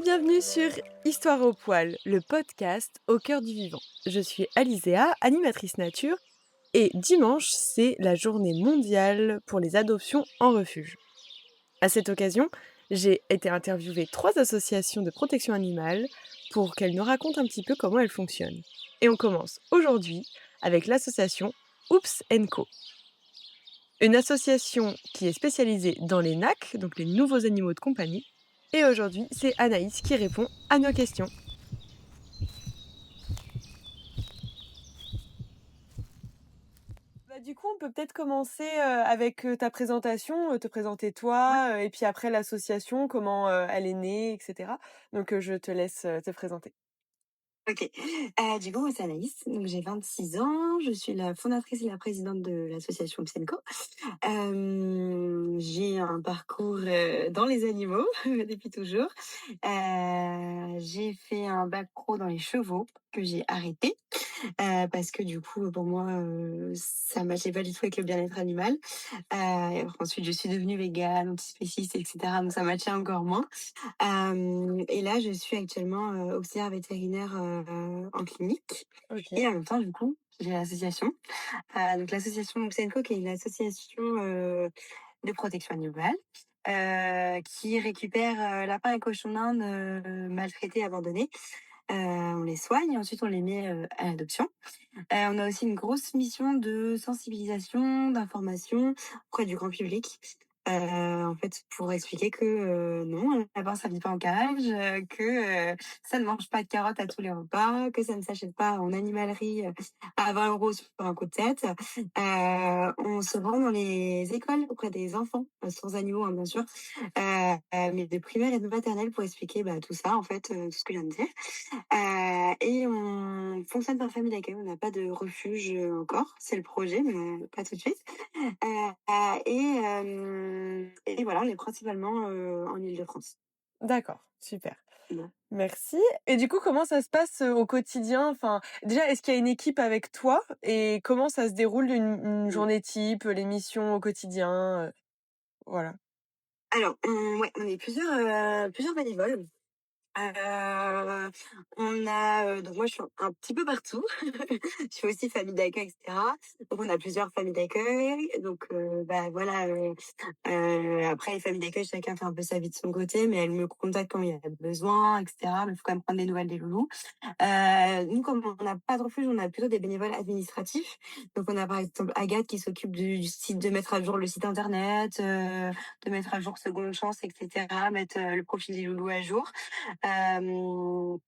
bienvenue sur Histoire au poil, le podcast au cœur du vivant. Je suis Alizéa, animatrice nature, et dimanche, c'est la journée mondiale pour les adoptions en refuge. À cette occasion, j'ai été interviewer 3 associations de protection animale pour qu'elles nous racontent un petit peu comment elles fonctionnent. Et on commence aujourd'hui avec l'association Oops Co. Une association qui est spécialisée dans les NAC, donc les nouveaux animaux de compagnie. Et aujourd'hui, c'est Anaïs qui répond à nos questions. Du coup, on peut peut-être commencer avec ta présentation, te présenter Ouais. toi, et puis après l'association, comment elle est née, etc. Donc je te laisse te présenter. OK. Du coup, moi, c'est Anaïs, donc j'ai 26 ans. Je suis la fondatrice et la présidente de l'association Psyenco. J'ai un parcours, dans les animaux depuis toujours. J'ai fait un bac pro dans les chevaux que j'ai arrêté, parce que du coup, pour moi, ça matchait pas du tout avec le bien-être animal. Ensuite, je suis devenue végane, antispéciste et cetera, donc ça matchait encore moins. Et là, je suis actuellement, auxiliaire vétérinaire, en clinique Ok. et en même temps, du coup, j'ai l'association. Donc l'association Moussenco qui est une association, de protection animale, qui récupère, lapins et cochons d'Inde, maltraités, abandonnés. On les soigne et ensuite on les met, à l'adoption. On a aussi une grosse mission de sensibilisation, d'information auprès du grand public. En fait, pour expliquer que non, un lapin, ça vit pas en cage, que ça ne mange pas de carottes à tous les repas, que ça ne s'achète pas en animalerie à 20 € sur un coup de tête. On se rend dans les écoles auprès des enfants, sans animaux, hein, bien sûr, mais de primaire et de maternelle pour expliquer tout ça, en fait, tout ce que je viens de dire. Et on fonctionne par famille d'accueil. On n'a pas de refuge encore. C'est le projet, mais pas tout de suite. Et voilà, on est principalement en Île-de-France. D'accord, super. Voilà. Merci. Et du coup, comment ça se passe au quotidien? Enfin, déjà, est-ce qu'il y a une équipe avec toi? Et comment ça se déroule une Mm. journée type, les missions au quotidien? Voilà. Alors, ouais, on est plusieurs bénévoles. Heu, on a, donc moi je suis un petit peu partout. Je fais aussi famille d'accueil et cetera. Donc on a plusieurs familles d'accueil. Donc voilà, après les familles d'accueil, chacun fait un peu sa vie de son côté, mais elles me contactent quand il y a besoin et cetera. Mais il faut quand même prendre des nouvelles des loulous. Nous, comme on n'a pas de refuge, on a plutôt des bénévoles administratifs. Donc on a par exemple Agathe qui s'occupe du site, de mettre à jour le site internet, de mettre à jour Seconde Chance et cetera, mettre, le profil des loulous à jour. On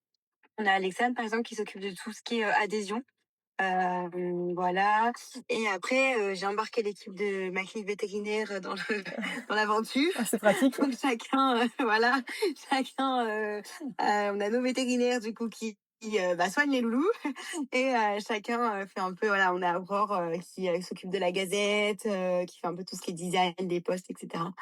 a Alexandre, par exemple, qui s'occupe de tout ce qui est, adhésion. Voilà. Et après, j'ai embarqué l'équipe de ma clinique vétérinaire dans le dans l'aventure. Ah, c'est pratique. Donc chacun, voilà, chacun, on a nos vétérinaires du coup qui soignent les loulous et chacun, fait un peu, voilà, on a Aurore, qui, s'occupe de la gazette, qui fait un peu tout ce qui est design des posts et cetera.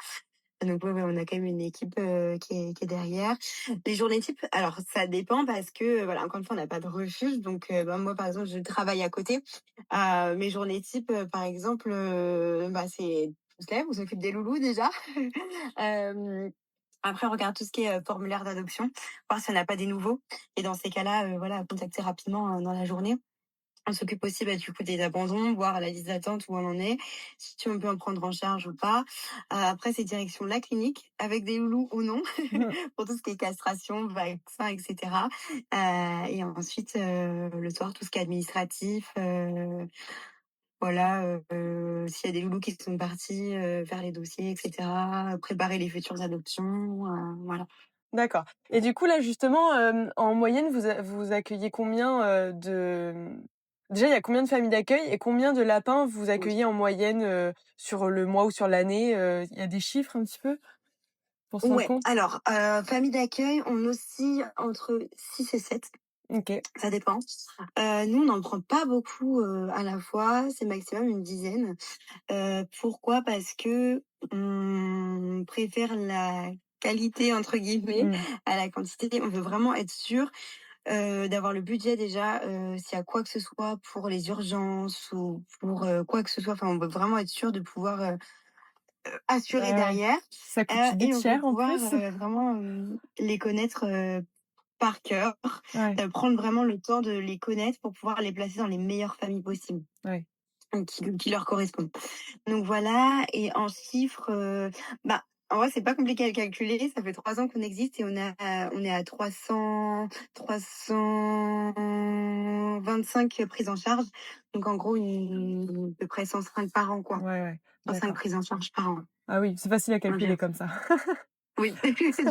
Donc ouais, on a quand même une équipe, qui est derrière. Les journées types, alors ça dépend parce que, voilà, encore une fois, on n'a pas de refuge. Donc moi, par exemple, je travaille à côté. Mes journées types, par exemple, c'est on se lève, on s'occupe des loulous déjà. Hem, Après on regarde tout ce qui est, formulaire d'adoption, voir si on n'a pas des nouveaux et dans ces cas-là, voilà, contacter rapidement, dans la journée. On s'occupe aussi, du coup, des abandons, voir la liste d'attente où on en est, si on peut en prendre en charge ou pas. Après, c'est direction la clinique, avec des loulous ou non, pour tout ce qui est castration, vaccin, et cetera. Et ensuite, le soir, tout ce qui est administratif, voilà, s'il y a des loulous qui sont partis, faire les dossiers, et cetera, préparer les futures adoptions, voilà. D'accord. Et du coup, là, justement, en moyenne, vous accueillez combien, déjà, il y a combien de familles d'accueil et combien de lapins vous accueillez en moyenne, sur le mois ou sur l'année? Il y a des chiffres un petit peu pour se rendre Ouais, compte? alors, famille d'accueil, on oscille entre 6 et 7. OK. Ça dépend. Nous, on n'en prend pas beaucoup, à la fois, c'est maximum une dizaine. Pourquoi? Parce que on préfère la «qualité» entre guillemets Mmh. à la quantité. On veut vraiment être sûr, d'avoir le budget déjà, s'il y a quoi que ce soit pour les urgences ou pour, quoi que ce soit. Enfin, on veut vraiment être sûr de pouvoir, assuré Ouais, ouais. derrière, Ça coûte et vite on peut cher en pouvoir, plus. vraiment, les connaître, par cœur, Ouais, prendre vraiment le temps de les connaître pour pouvoir les placer dans les meilleures familles possibles, ouais. qui leur correspondent. Donc voilà, et en chiffres, bah, en vrai, c'est pas compliqué à calculer. Ça fait 3 ans qu'on existe et on est à 325 prises en charge. Donc en gros, à peu près 105 par an, quoi. Ouais, ouais. 105 D'accord. prises en charge par an. Ah oui, c'est facile à calculer Environ. comme ça. Oui,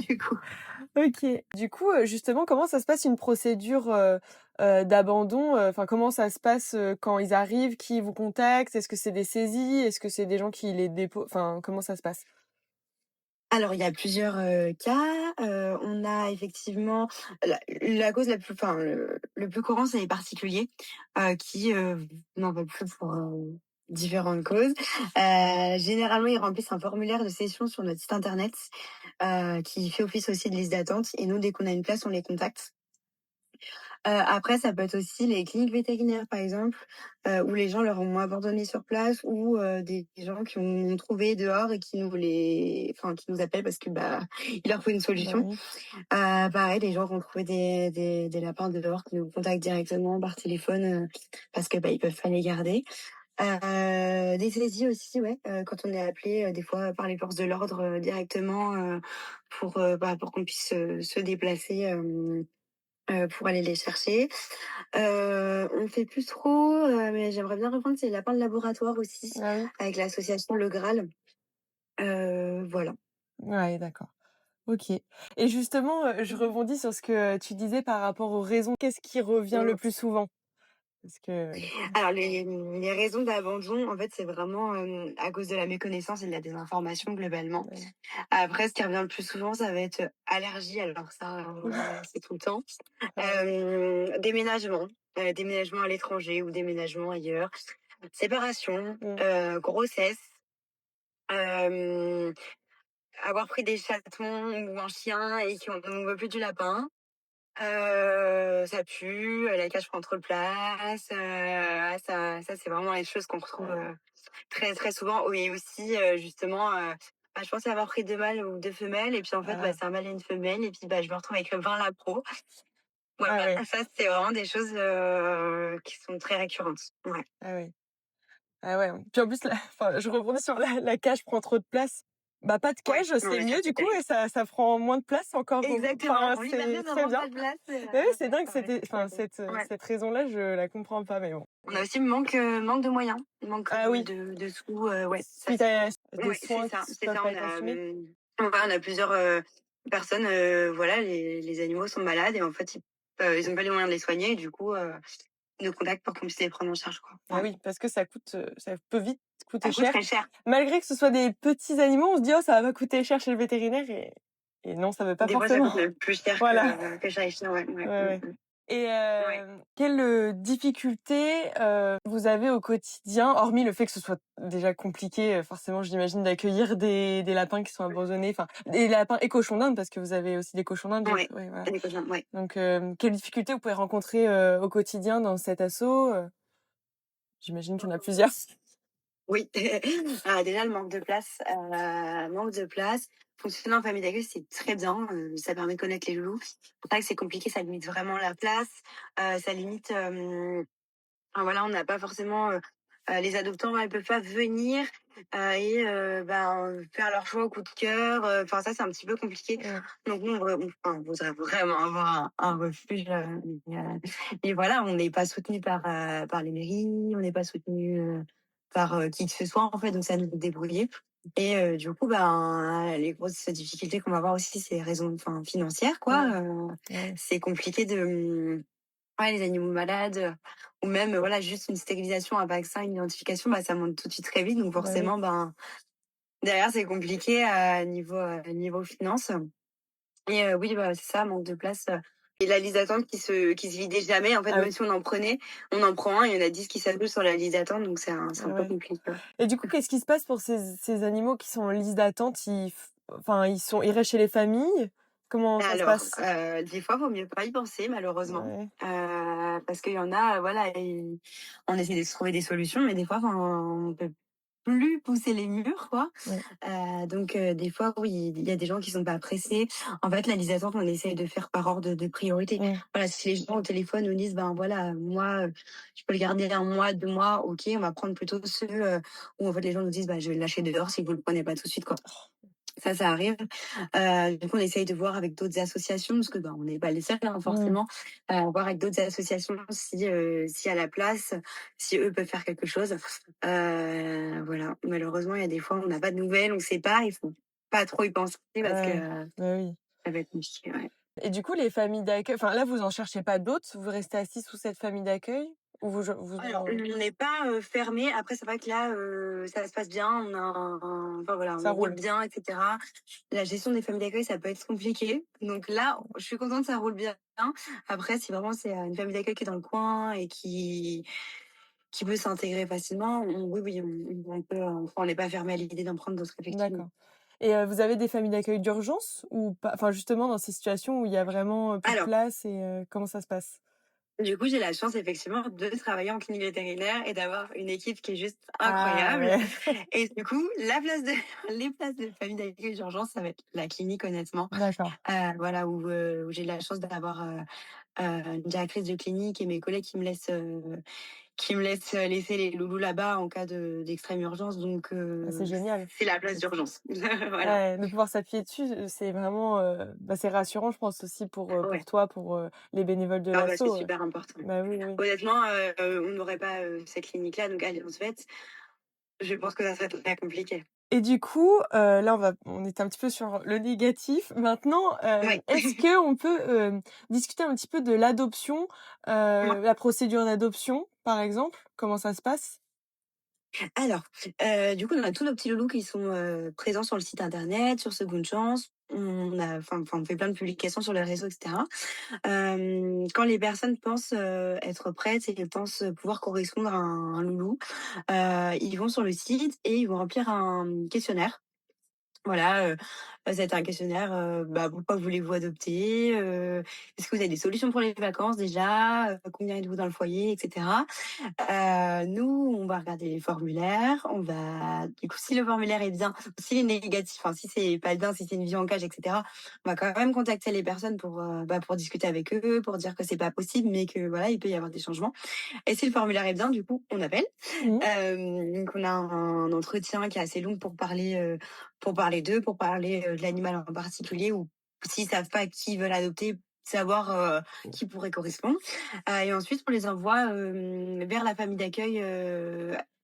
du coup. OK. Du coup, justement, comment ça se passe une procédure, d'abandon? Enfin, comment ça se passe, quand ils arrivent? Qui vous contacte? Est-ce que c'est des saisies? Est-ce que c'est des gens qui les déposent? Enfin, comment ça se passe? Alors, il y a plusieurs, cas. On a effectivement la cause la plus enfin, le plus courant, c'est les particuliers, qui, n'en veulent plus pour, différentes causes. Généralement, ils remplissent un formulaire de cession sur notre site internet, qui fait office aussi de liste d'attente, et nous, dès qu'on a une place, on les contacte. Après, ça peut être aussi les cliniques vétérinaires, par exemple, où les gens leur ont abandonné sur place, ou des gens qui ont trouvé dehors et qui nous appellent parce que, bah, il leur faut une Bah solution. oui. Pareil, des gens qui ont trouvé des lapins dehors qui nous contactent directement par téléphone, parce que, bah, ils peuvent pas les garder. Des saisies aussi, ouais, quand on est appelé, des fois par les forces de l'ordre, directement, pour qu'on puisse, se déplacer, pour aller les chercher. On fait plus trop, mais j'aimerais bien reprendre, c'est les lapins de laboratoire aussi, Ah oui? avec l'association Le Graal. Voilà. Ouais, d'accord. OK. Et justement, je rebondis sur ce que tu disais par rapport aux raisons. Qu'est-ce qui revient le plus souvent? Parce que Alors les raisons d'abandon, en fait, c'est vraiment, à cause de la méconnaissance et de la désinformation, globalement. ouais. Après, ce qui revient le plus souvent, ça va être allergie, alors ça, c'est tout le temps. Ah oui. Déménagement, déménagement à l'étranger ou déménagement ailleurs. Séparation, Mmh. grossesse, hem, avoir pris des chatons ou un chien et qu'on ne veut plus du lapin. Ça pue, la cage prend trop de place, ça c'est vraiment les choses qu'on retrouve, Ouais. très, très souvent. Oui, et aussi, justement, bah, je pensais avoir pris 2 mâles ou 2 femelles, et puis en fait, bah, Ah. c'est un mâle et une femelle, et puis, bah, je me retrouve avec 20 lapros. Voilà, Ah ouais. ça c'est vraiment des choses, qui sont très récurrentes. Ouais. Ah ouais. Ah ouais. Puis en plus, la enfin, je rebondis sur la cage prend trop de place. Bah, pas de Ouais, cage, non, c'est la mieux cage, du c'est coup terrible. et ça prend moins de place encore. Exactement, Enfin, oui, bah, c'est nous, très on bien. pas de place, Mais oui, c'est dingue, ouais, c'était ouais, enfin ouais. cette raison-là, je la comprends pas, mais bon. On a aussi manque de moyens, manque, Ah oui, de sous, ouais, ça suite c'est à des ouais, soins qui c'est peuvent ça, pas être assumés? on a plusieurs, personnes, voilà, les animaux sont malades et en fait, ils ont pas les moyens de les soigner, et du coup, ils nous contactent pour qu'on puisse les prendre en charge, quoi. Ah Ouais. oui, parce que ça peut vite coûter Ça coûte cher. très cher. Malgré que ce soit des petits animaux, on se dit: «Oh, ça va pas coûter cher chez le vétérinaire» et non, ça veut pas Des fois, ça forcément. coûte même plus cher Voilà. que chez les chiens, ouais, Ouais, ouais. ouais. Et Ouais. quelles, difficultés, vous avez au quotidien, hormis le fait que ce soit déjà compliqué, forcément j'imagine d'accueillir des lapins qui sont abandonnés, enfin des lapins et cochons d'Inde parce que vous avez aussi des cochons d'Inde, Ouais, ouais, voilà. des cochons, ouais. Donc quelles difficultés vous pouvez rencontrer, au quotidien dans cet asso, J'imagine qu'il y en a plusieurs. Oui, déjà le manque de place, manque de place. Fonctionner en famille d'accueil, c'est très bien, ça permet de connaître les loulous. C'est vrai que c'est compliqué, ça limite vraiment la place, ça limite, enfin voilà, on n'a pas forcément, les adoptants, elles peuvent pas venir, faire leur choix au coup de cœur, enfin ça, c'est un petit peu compliqué. Mmh. Donc nous, on voudrait vraiment avoir un refuge, mais voilà, on n'est pas soutenu par les mairies, on n'est pas soutenu, par, qui que ce soit, en fait, donc c'est à nous de nous débrouiller, et du coup, ben, les grosses difficultés qu'on va avoir aussi, c'est les raisons, enfin, financières, quoi, Mmh. Ouais, c'est compliqué de, ouais, les animaux malades, ou même, voilà, juste une stérilisation, un vaccin, une identification, bah, ça monte tout de suite très vite. Donc bah oui. forcément, ben, derrière, c'est compliqué à niveau finance. Et oui, bah, c'est ça, manque de place, et la liste d'attente qui se vidait jamais. En fait, Ah même oui. si on en prenait, on en prend un, il y en a 10 qui s'ajoutent sur la liste d'attente, donc c'est un Ah peu ouais. compliqué. Et du coup, qu'est-ce qui se passe pour ces animaux qui sont en liste d'attente? Enfin, ils restent chez les familles? Comment ça se Alors, passe? des fois, vaut mieux pas y penser, malheureusement, Ouais. parce qu'il y en a, voilà, on essaie de se trouver des solutions, mais des fois, enfin, on peut plus pousser les murs, quoi. Ouais. Donc des fois, oui, il y a des gens qui sont pas pressés. En fait, la liste d'attente, on essaye de faire par ordre de priorité. Mmh. Voilà, si les gens au téléphone nous disent: «Ben, voilà, moi, je peux le garder 1 mois, 2 mois», OK, on va prendre plutôt ceux, où en fait les gens nous disent: «Bah, je vais le lâcher dehors si vous le prenez pas tout de suite», quoi. Ça arrive. Du coup, on essaye de voir avec d'autres associations parce que, bah, on n'est pas les seuls, hein, Mmh. forcément. Voir avec d'autres associations si, s'il y a la place, si eux peuvent faire quelque chose. Voilà. Malheureusement, il y a des fois, on n'a pas de nouvelles, on sait pas, il faut pas trop y penser parce que, Ouais. Bah, oui. ça va être compliqué, ouais. Et du coup, les familles d'accueil enfin, là, vous en cherchez pas d'autres? Vous restez assis sous cette famille d'accueil? Ou vous Alors, en on n'est pas, fermés. Après, c'est vrai que là, ça se passe bien. On a enfin voilà, ça on roule roule? bien, et cetera. La gestion des familles d'accueil, ça peut être compliqué. Donc là, je suis contente, ça roule bien. Après, si vraiment c'est, une famille d'accueil qui est dans le coin et qui peut s'intégrer facilement, oui, on peut, enfin, on n'est pas fermé à l'idée d'en prendre d'autres, effectivement. D'accord. Et vous avez des familles d'accueil d'urgence ou pas? Enfin, justement, dans ces situations où il y a vraiment, plus de Alors, place et comment ça se passe? du coup, j'ai la chance effectivement de travailler en clinique vétérinaire et d'avoir une équipe qui est juste Ah incroyable. ouais, Et du coup, la place de les places de famille d'accueil d'urgence, ça va être la clinique, honnêtement. d'accord. Voilà, où j'ai la chance d'avoir, une directrice de clinique et mes collègues qui me laissent, laisser les loulous là-bas en cas d'extrême urgence. Donc Ah, c'est génial. c'est la place d'urgence. Voilà. Ouais, de pouvoir s'appuyer dessus, c'est vraiment, bah, c'est rassurant, je pense aussi pour Ouais. toi, pour, les bénévoles de Ah bah, c'est l'asso, super important. Bah, oui, oui. Honnêtement, on n'aurait pas, cette clinique-là, donc Alliance Vet, je pense que ça serait très compliqué. Et du coup, là, on était un petit peu sur le négatif. Maintenant, Ouais. est-ce qu'on peut, discuter un petit peu de l'adoption, la procédure d'adoption, par exemple? Comment ça se passe? Alors, du coup, on a tous nos petits loulous qui sont, présents sur le site internet, sur Seconde Chance. On fait plein de publications sur les réseaux, et cetera. Quand les personnes pensent, être prêtes et pensent pouvoir correspondre à un loulou, ils vont sur le site et ils vont remplir un questionnaire. Voilà, ça va être un questionnaire, bah, pourquoi voulez-vous adopter? Est-ce que vous avez des solutions pour les vacances déjà? Combien êtes-vous dans le foyer? Et cetera. Nous, on va regarder les formulaires, on va du coup, si le formulaire est bien, s'il est négatif, enfin, si c'est pas bien, si c'est une vie en cage, et cetera, on va quand même contacter les personnes pour, bah, pour discuter avec eux, pour dire que c'est pas possible, mais que voilà, il peut y avoir des changements. Et si le formulaire est bien, du coup, on appelle. Mmh. Donc on a un entretien qui est assez long pour parler d'eux, pour parler, de l'animal en particulier ou s'ils savent pas qui veulent adopter, savoir, qui pourrait correspondre. Et ensuite on les envoie, vers la famille d'accueil,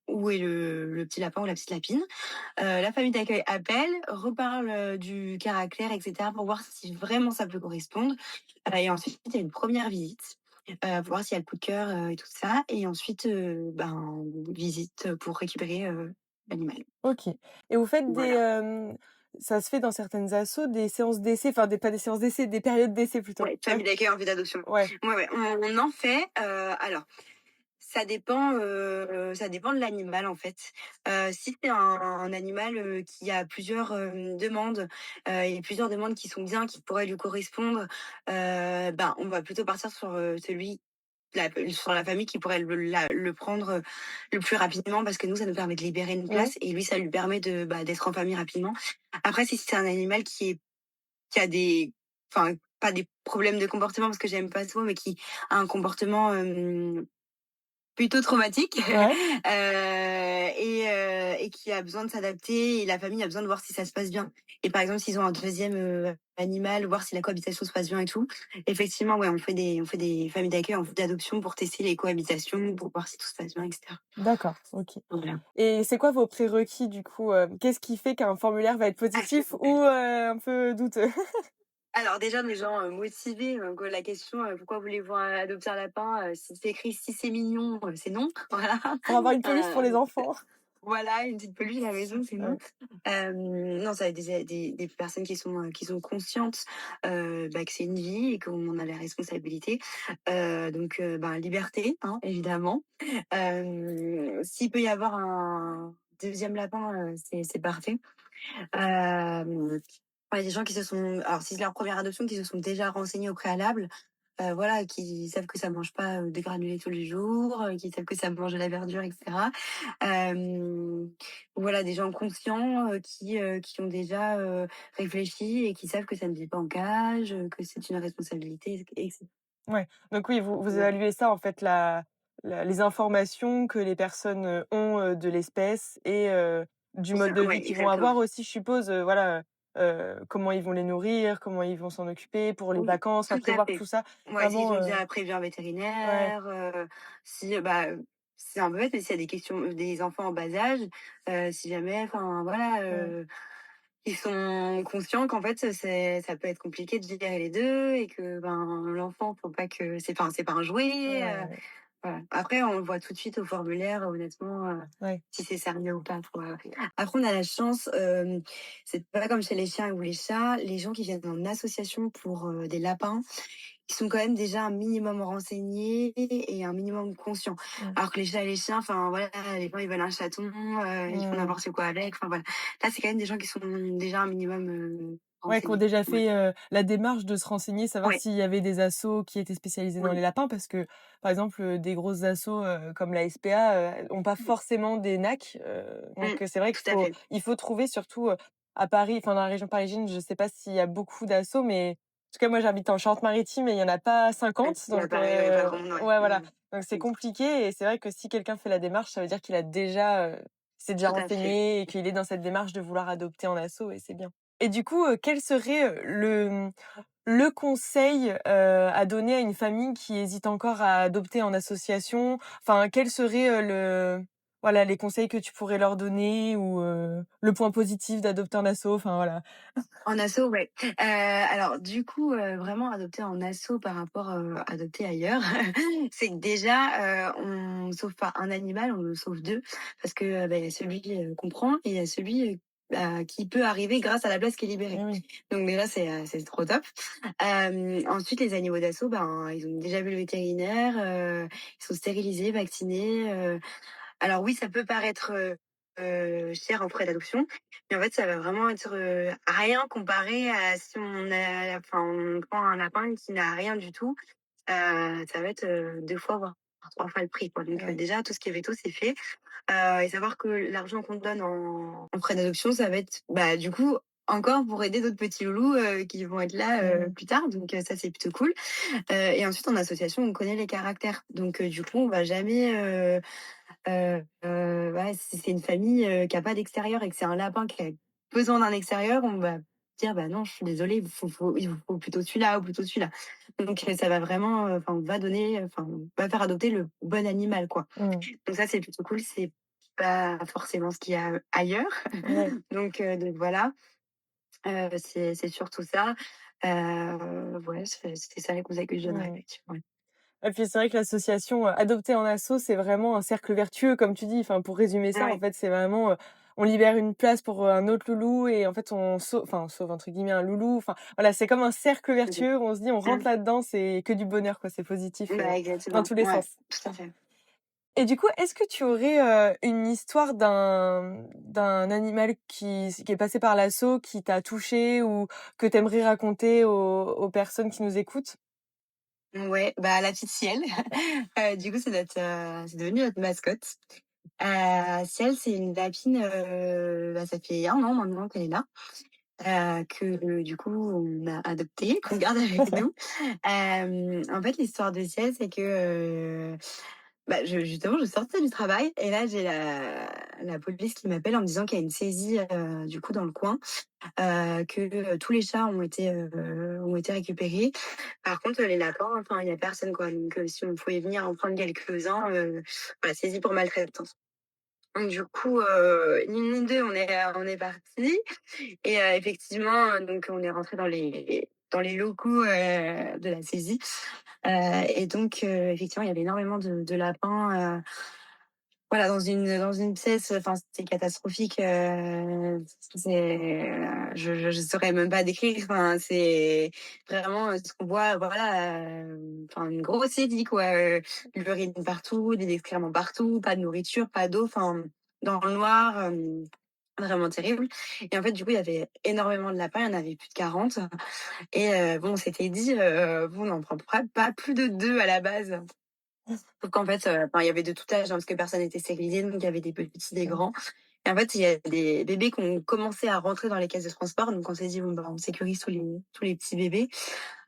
où est le petit lapin ou la petite lapine. La famille d'accueil appelle, reparle, du caractère, et cetera, pour voir si vraiment ça peut correspondre. Et ensuite, il y a une première visite, pour voir s'il y a le coup de cœur, et tout ça. Et ensuite, ben, visite pour récupérer, l'animal. OK. Et vous faites des, Voilà. ça se fait dans certaines assos, des séances d'essai, enfin des pas des séances d'essai, des périodes d'essai plutôt? Ouais, Ouais? famille d'accueil en vue d'adoption. Ouais. Ouais, on en fait, alors ça dépend de l'animal, en fait. Si c'est un animal, qui a plusieurs, demandes, et plusieurs demandes qui sont bien, qui pourraient lui correspondre, ben, on va plutôt partir sur, celui sur la famille qui pourrait le prendre, le plus rapidement parce que nous, ça nous permet de libérer une Mmh. place et lui, ça lui permet bah, d'être en famille rapidement. Après, si c'est un animal qui a des enfin, pas des problèmes de comportement parce que j'aime pas ce mot, mais qui a un comportement, plutôt traumatique, Ouais. et qui a besoin de s'adapter et la famille a besoin de voir si ça se passe bien. Et par exemple, s'ils ont un deuxième animal, voir si la cohabitation se passe bien et tout. Effectivement, ouais, on fait des familles d'accueil en vue d'adoption pour tester les cohabitations, pour voir si tout se passe bien, et cetera. D'accord, OK. Voilà. Et c'est quoi vos prérequis du coup, qu'est-ce qui fait qu'un formulaire va être positif ou, un peu douteux? Alors déjà, des gens, motivés, que la question, «Pourquoi voulez-vous adopter un lapin?» Si c'est écrit: «Si c'est mignon», c'est non, voilà. Pour avoir une peluche pour les Heu enfants? Voilà, une petite peluche à la maison, c'est non. Ouais. Non, ça va être des personnes qui sont conscientes, bah, que c'est une vie et qu'on en a la responsabilité. Donc ben, liberté, hein, évidemment. S'il peut y avoir un deuxième lapin, c'est parfait. Ouais, des gens qui se sont alors si c'est leur première adoption, qui se sont déjà renseignés au préalable, voilà, qui savent que ça mange pas, des granulés tous les jours, qui savent que ça mange de la verdure et cetera. Hem, voilà, des gens conscients, qui ont déjà, réfléchi et qui savent que ça ne vit pas en cage, que c'est une responsabilité et cetera. Ouais, donc oui, vous Ouais, évaluez ça, en fait, la les informations que les personnes, ont, de l'espèce et du mode de vie ouais, qu'ils vont exactement. avoir aussi, je suppose, voilà, comment ils vont les nourrir, comment ils vont s'en occuper pour les Oui, vacances, enfin tout à prévoir fait. tout ça Ouais, s'ils vraiment, ont déjà prévu un ouais, vétérinaire, si, bah, c'est un peu bête, mais s'il y a des questions, des enfants en bas âge, si jamais, enfin voilà, mmh, ils sont conscients qu'en fait, ça peut être compliqué de gérer les 2 et que, ben, l'enfant, faut pas que c'est pas un jouet, ouais, voilà. Après, on le voit tout de suite au formulaire, honnêtement, ouais. si c'est sérieux ou pas, quoi. Après, on a la chance, c'est pas comme chez les chiens ou les chats, les gens qui viennent en association pour, des lapins, ils sont quand même déjà un minimum renseignés et un minimum conscients. Mmh. Alors que les chats et les chiens, enfin voilà, les gens ils veulent un chaton, ils font Mmh. n'importe quoi avec, enfin voilà. Là, c'est quand même des gens qui sont déjà un minimum, Ouais, qui ont renseignés. déjà Ouais. fait, la démarche de se renseigner, savoir Ouais, s'il y avait des assos qui étaient spécialisés dans oui. les lapins parce que, par exemple, des grosses assos, comme la SPA, ont pas Mmh. forcément des NAC, Mmh. donc c'est vrai qu'il Tout à fait. il faut trouver surtout, à Paris, enfin dans la région parisienne, je sais pas s'il y a beaucoup d'assos, mais en tout cas moi j'habite en Charente-Maritime et il y en a pas Ouais. 50 À donc Paris, ouais, pas grand monde, ouais. ouais voilà, Mmh. donc c'est Mmh. compliqué et c'est vrai que si quelqu'un fait la démarche, ça veut dire qu'il a déjà, s'est déjà Tout à fait. renseigné et qu'il est dans cette démarche de vouloir adopter en asso et c'est bien. Et du coup, quel serait, le conseil, à donner à une famille qui hésite encore à adopter en association? Enfin, quel serait, voilà, les conseils que tu pourrais leur donner ou, le point positif d'adopter en asso? Enfin, voilà. En asso, ouais. Alors du coup, vraiment adopter en asso par rapport, à adopter ailleurs, c'est que déjà, on sauve pas un animal, on en sauve 2 parce que, bah, il y a celui, qu'on prend et il y a celui, qui peut arriver grâce à la place qui est libérée. Eh oui. Donc déjà c'est trop top. Ensuite les animaux d'assaut, ben, ils ont déjà vu le vétérinaire, ils sont stérilisés, vaccinés, alors oui, ça peut paraître, cher en frais d'adoption, mais en fait, ça va vraiment être, rien comparé à si on prend un lapin qui n'a rien du tout, ça va être, 2 fois, voire 3 fois le prix, quoi. Donc, Ouais. déjà, tout ce qui est véto, c'est fait, et savoir que l'argent qu'on donne en frais d'adoption, ça va être, bah, du coup, encore pour aider d'autres petits loulous, qui vont être là, Mmh. plus tard, donc ça, c'est plutôt cool, et ensuite en association, on connaît les caractères, donc du coup, on va jamais, ouais, si c'est une famille, qui a pas d'extérieur et que c'est un lapin qui a besoin d'un extérieur, on va dire: «Bah non, je suis désolée, il vous faut plutôt celui-là ou plutôt celui-là». Donc ça va vraiment, enfin, on va donner, enfin, on va faire adopter le bon animal, quoi. Mmh. Donc ça, c'est plutôt cool, c'est pas forcément ce qu'il y a ailleurs. Ouais. Donc voilà, c'est surtout ça. Ouais, c'était ça les conseils que je donnerais, Mmh. effectivement. Et puis c'est vrai que l'association, Adopter en asso, c'est vraiment un cercle vertueux comme tu dis. Enfin, pour résumer ça, en Ouais. fait, c'est vraiment, on libère une place pour, un autre loulou et en fait on «sauve» entre guillemets un loulou. Enfin, voilà, c'est comme un cercle Mmh vertueux où on se dit: «On rentre mh. là-dedans, c'est que du bonheur, quoi, c'est positif, Bah, dans exactement. tous les Ouais, sens». tout à fait. Et du coup, est-ce que tu aurais, une histoire d'un animal qui est passé par l'assaut, qui t'a touché ou que tu aimerais raconter aux personnes qui nous écoutent? Ouais, bah, la petite Ciel, du coup, c'est devenu notre mascotte. Ciel, c'est une lapine, bah, ça fait 1 an maintenant qu'elle est là, que, du coup, on a adoptée, qu'on garde avec nous. En fait, l'histoire de Ciel, c'est que, bah, justement, je sortais du travail et là, j'ai la police qui m'appelle en me disant qu'il y a une saisie, du coup, dans le coin, que, tous les chats ont été récupérés. Par contre, les lapins, enfin, il y a personne, quoi. Donc, si on pouvait venir en prendre quelques-uns, voilà, saisie pour maltraitance. Donc, du coup, ni une ni deux, on est partis. Et effectivement, donc, on est rentré dans les locaux de la saisie. Et donc, effectivement, il y avait énormément de lapins. Voilà, dans une pièce, enfin, c'était catastrophique, je saurais même pas décrire, enfin, c'est vraiment, ce qu'on voit, voilà, enfin, une grosse saisie, quoi, l'urine partout, des excréments partout, pas de nourriture, pas d'eau, enfin, dans le noir, vraiment terrible. Et en fait, du coup, il y avait énormément de lapins, il y en avait plus de 40. Et bon, on s'était dit, bon, on n'en prend pas plus de 2 à la base. Sauf qu'en fait, enfin, il y avait de tout âge, hein, parce que personne n'était stérilisé, donc il y avait des petits, des Mmh. grands. Et en fait, il y a des bébés qui ont commencé à rentrer dans les caisses de transport, donc on s'est dit: «Bon, bah, on sécurise tous les petits bébés».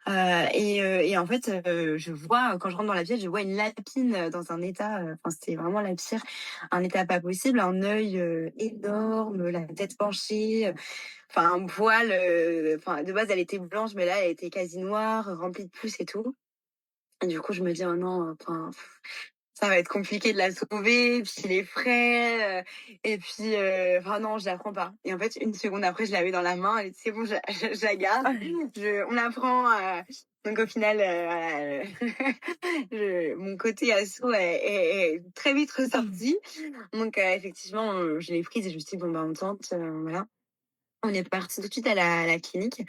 Et en fait, je vois, quand je rentre dans la pièce, je vois une lapine, dans un état, enfin, c'était vraiment la pire, un état pas possible, un œil, énorme, la tête penchée, enfin un poil, enfin de base elle était blanche, mais là elle était quasi noire, remplie de pouces et tout. Et du coup, je me dis: «Oh non, enfin, ça va être compliqué de la sauver, puis les frais, et puis, enfin non, je la prends pas». Et en fait, une seconde après, je l'avais dans la main et c'est bon, je la garde. On la prend, donc au final, mon côté asso est très vite ressorti. Donc, effectivement, je l'ai prise et je me suis dit: «Bon, bah, on tente», voilà. On est parti tout de suite à la clinique.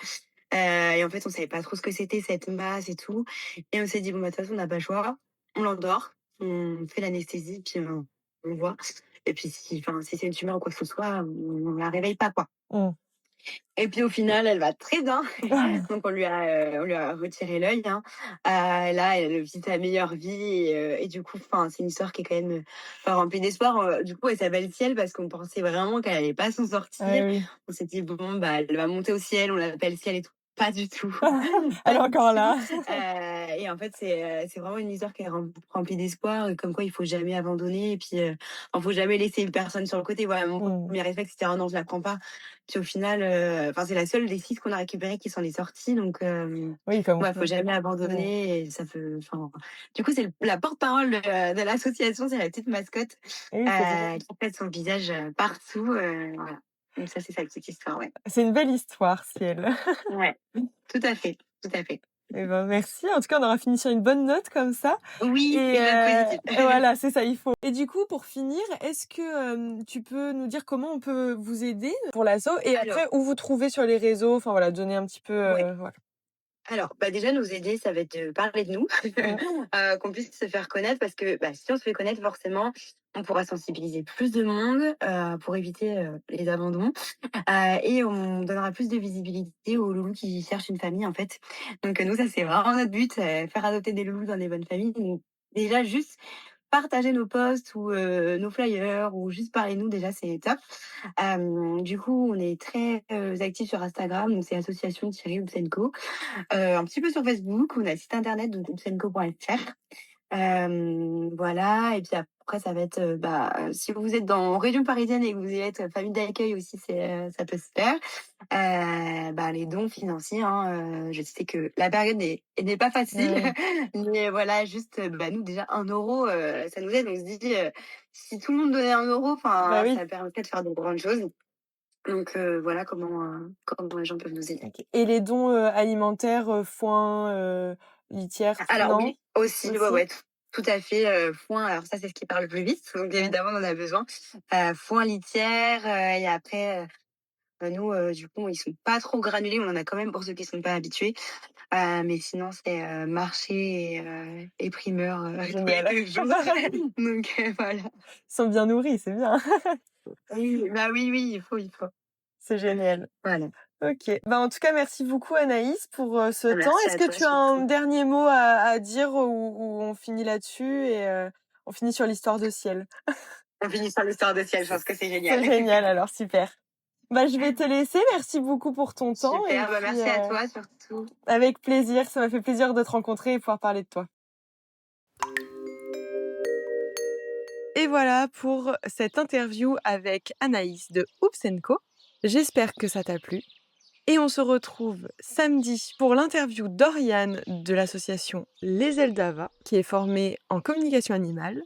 Et en fait, on savait pas trop ce que c'était cette masse et tout. Et on s'est dit: «Bon, bah, de toute façon, on n'a pas le choix. On l'endort, on fait l'anesthésie, puis on voit. Et puis si c'est une tumeur ou quoi que ce soit, on la réveille pas, quoi». Mmh. Et puis au final, elle va très bien. Donc on lui a retiré l'œil, hein. Là, elle vit sa meilleure vie et du coup, enfin, c'est une histoire qui est quand même, enfin, remplie d'espoir. Du coup, elle s'appelle Ciel parce qu'on pensait vraiment qu'elle allait pas s'en Ah sortir. oui. On s'est dit: «Bon, bah, elle va monter au ciel, on l'appelle Ciel et tout». Pas du tout, Elle pas est du encore tout. là. Et en fait, c'est vraiment une histoire qui est remplie d'espoir, comme quoi il faut jamais abandonner et puis, enfin, faut jamais laisser une personne sur le côté. Voilà, mon Mmh. premier réflexe, c'était: «Oh non, je la prends pas». Puis au final, enfin, c'est la seule des 6 qu'on a récupérées qui s'en est sortie, donc Oui, comme ouais, faut quoi. jamais Mmh. abandonner et ça peut, enfin, du coup, c'est la porte-parole de l'association, c'est la petite mascotte, Oui, c'est génial. qui pète son visage, partout, voilà. Donc ça, c'est sa petite histoire, ouais. C'est une belle histoire, Ciel. Ouais, tout à fait, tout à fait. Eh ben, merci. En tout cas, on aura fini sur une bonne note comme ça. Oui, Et une note positive. voilà, c'est ça, il faut. Et du coup, pour finir, est-ce que, tu peux nous dire comment on peut vous aider pour l'asso? Et Alors, après, où vous trouver sur les réseaux? Enfin voilà, donner un petit peu, ouais. voilà. Alors, bah, déjà nous aider, ça va être de parler de nous, Mmh. qu'on puisse se faire connaître parce que, bah, si on se fait connaître forcément, on pourra sensibiliser plus de monde, pour éviter, les abandons, et on donnera plus de visibilité aux loulous qui cherchent une famille, en fait. Donc, nous, ça, c'est vraiment notre but, faire adopter des loulous dans des bonnes familles. Donc déjà juste partager nos posts ou, nos flyers ou juste parler de nous, déjà, c'est top. Du coup, on est très, actifs sur Instagram, donc c'est association-Upsenco. Un petit peu sur Facebook, on a le site internet, donc upsenco.fr. Voilà. Et puis après, ça va être, bah, si vous êtes dans région parisienne et que vous êtes famille d'accueil aussi, ça peut se faire. Bah, les dons financiers, hein, je sais que la période n'est pas facile, Oui. mais voilà, juste, bah, nous déjà 1 €, ça nous aide. On se dit, si tout le monde donnait 1 €, Bah enfin, oui. ça permettrait de faire de grandes choses. Donc voilà comment les gens peuvent nous aider. OK. Et les dons, alimentaires, foin, litière, Alors non? oui, aussi, ouais, Aussi? ouais, tout à fait, foin, alors ça, c'est ce qui parle le plus vite, donc Mmh. évidemment, on en a besoin. Foin, litière, et après, nous, du coup, ils sont pas trop granulés, on en a quand même pour ceux qui sont pas habitués. Mais sinon, c'est, marché et primeur, tous les Génial. 2 jours. Donc voilà. Ils sont bien nourris, c'est bien. Oui, bah, oui, oui, il faut. C'est génial. Voilà. OK. Bah, en tout cas, merci beaucoup Anaïs pour, ce temps. Merci Est-ce à que toi tu as un surtout. dernier mot à dire ou on finit là-dessus et on finit sur l'histoire de Ciel? On finit sur l'histoire de ciel, je C'est pense que c'est génial. c'est génial alors, super. Bah, je vais te laisser. Merci beaucoup pour ton temps et Super, bah, puis, merci à toi surtout. avec plaisir. Ça m'a fait plaisir de te rencontrer et pouvoir parler de toi. Et voilà pour cette interview avec Anaïs de Hoops Co. J'espère que ça t'a plu. Et on se retrouve samedi pour l'interview d'Oriane de l'association Les Ailes d'Ava, qui est formée en communication animale.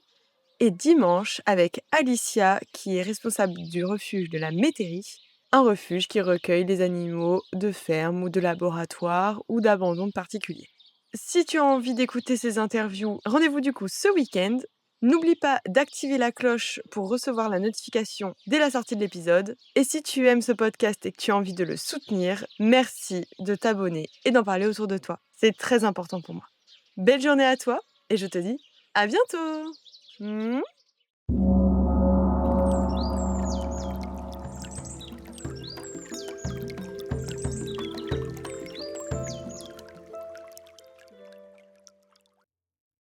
Et dimanche avec Alicia, qui est responsable du refuge de la Métairie, un refuge qui recueille les animaux de ferme ou de laboratoire ou d'abandon de particuliers. Si tu as envie d'écouter ces interviews, rendez-vous du coup ce week-end. N'oublie pas d'activer la cloche pour recevoir la notification dès la sortie de l'épisode. Et si tu aimes ce podcast et que tu as envie de le soutenir, merci de t'abonner et d'en parler autour de toi. C'est très important pour moi. Belle journée à toi et je te dis à bientôt. Mmh.